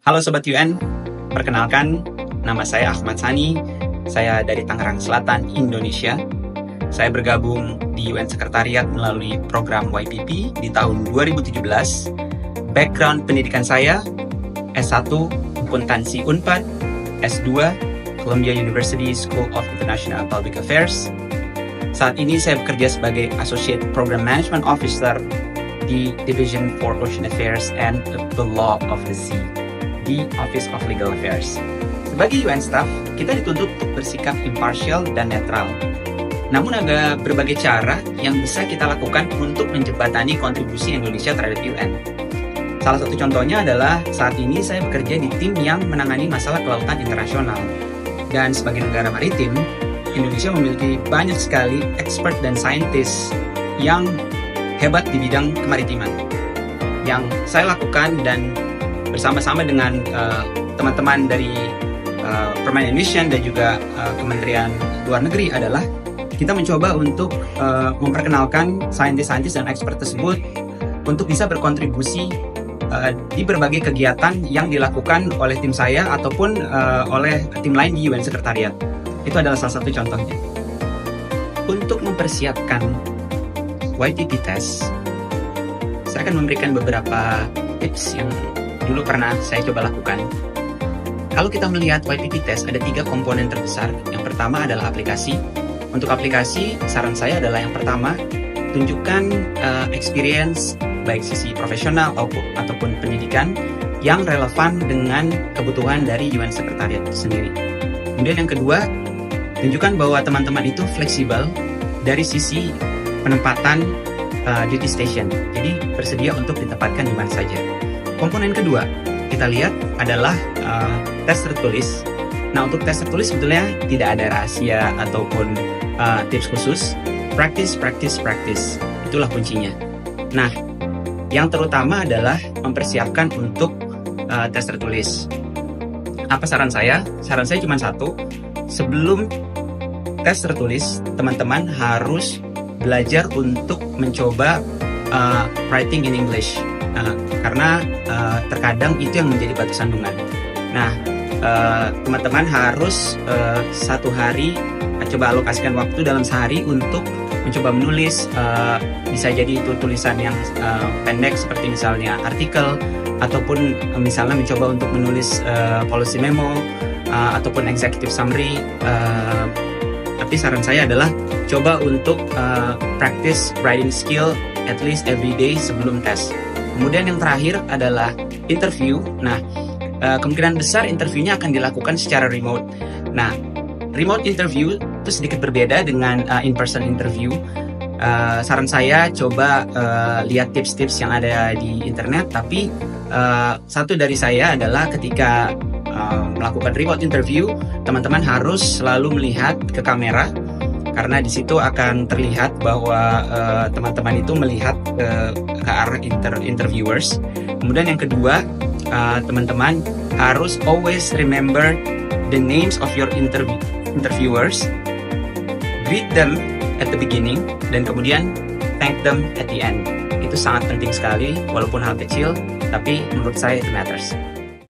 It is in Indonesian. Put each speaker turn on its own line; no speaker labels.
Halo Sobat UN, perkenalkan nama saya Ahmad Sani, saya dari Tangerang Selatan, Indonesia. Saya bergabung di UN Sekretariat melalui program YPP di tahun 2017. Background pendidikan saya, S1 Akuntansi Unpad, S2 Columbia University School of International Public Affairs. Saat ini saya bekerja sebagai Associate Program Management Officer di Division for Ocean Affairs and the Law of the Sea di Office of Legal Affairs. Sebagai UN staff, kita dituntut untuk bersikap impartial dan netral. Namun ada berbagai cara yang bisa kita lakukan untuk menjembatani kontribusi Indonesia terhadap UN. Salah satu contohnya adalah saat ini saya bekerja di tim yang menangani masalah kelautan internasional. Dan sebagai negara maritim, Indonesia memiliki banyak sekali expert dan saintis yang hebat di bidang kemaritiman. Yang saya lakukan dan bersama-sama dengan teman-teman dari Permanent Mission dan juga Kementerian Luar Negeri adalah kita mencoba untuk memperkenalkan saintis-saintis dan expert tersebut untuk bisa berkontribusi di berbagai kegiatan yang dilakukan oleh tim saya ataupun oleh tim lain di UN Sekretariat. Itu adalah salah satu contohnya. Untuk mempersiapkan YPP test, saya akan memberikan beberapa tips yang dulu pernah saya coba lakukan. Kalau kita melihat YPP test, ada 3 komponen terbesar. Yang pertama adalah aplikasi. Untuk aplikasi, saran saya adalah yang pertama, tunjukkan experience baik sisi profesional ataupun pendidikan yang relevan dengan kebutuhan dari UN Sekretariat itu sendiri. Kemudian yang kedua, tunjukkan bahwa teman-teman itu fleksibel dari sisi penempatan duty station. Jadi bersedia untuk ditempatkan di mana saja. Komponen kedua kita lihat adalah tes tertulis. Nah, untuk tes tertulis sebetulnya tidak ada rahasia ataupun tips khusus. Practice. Itulah kuncinya. Nah, yang terutama adalah mempersiapkan untuk tes tertulis. Apa saran saya? Saran saya cuma satu. Sebelum tes tertulis, teman-teman harus belajar untuk mencoba writing in English. Karena terkadang itu yang menjadi batu sandungan. Nah, teman-teman harus 1 hari coba alokasikan waktu dalam sehari untuk mencoba menulis. Bisa jadi itu tulisan yang pendek seperti misalnya artikel, ataupun misalnya mencoba untuk menulis policy memo ataupun executive summary. Tapi saran saya adalah coba untuk practice writing skill at least every day sebelum tes. Kemudian yang terakhir adalah interview. Nah, kemungkinan besar interviewnya akan dilakukan secara remote. Nah, remote interview itu sedikit berbeda dengan in-person interview. Saran saya coba lihat tips-tips yang ada di internet. Tapi satu dari saya adalah ketika melakukan remote interview, teman-teman harus selalu melihat ke kamera, karena di situ akan terlihat bahwa teman-teman itu melihat ke arah interviewers. Kemudian yang kedua, teman-teman harus always remember the names of your interviewers, greet them at the beginning, dan kemudian thank them at the end. Itu sangat penting sekali, walaupun hal kecil, tapi menurut saya itu matters.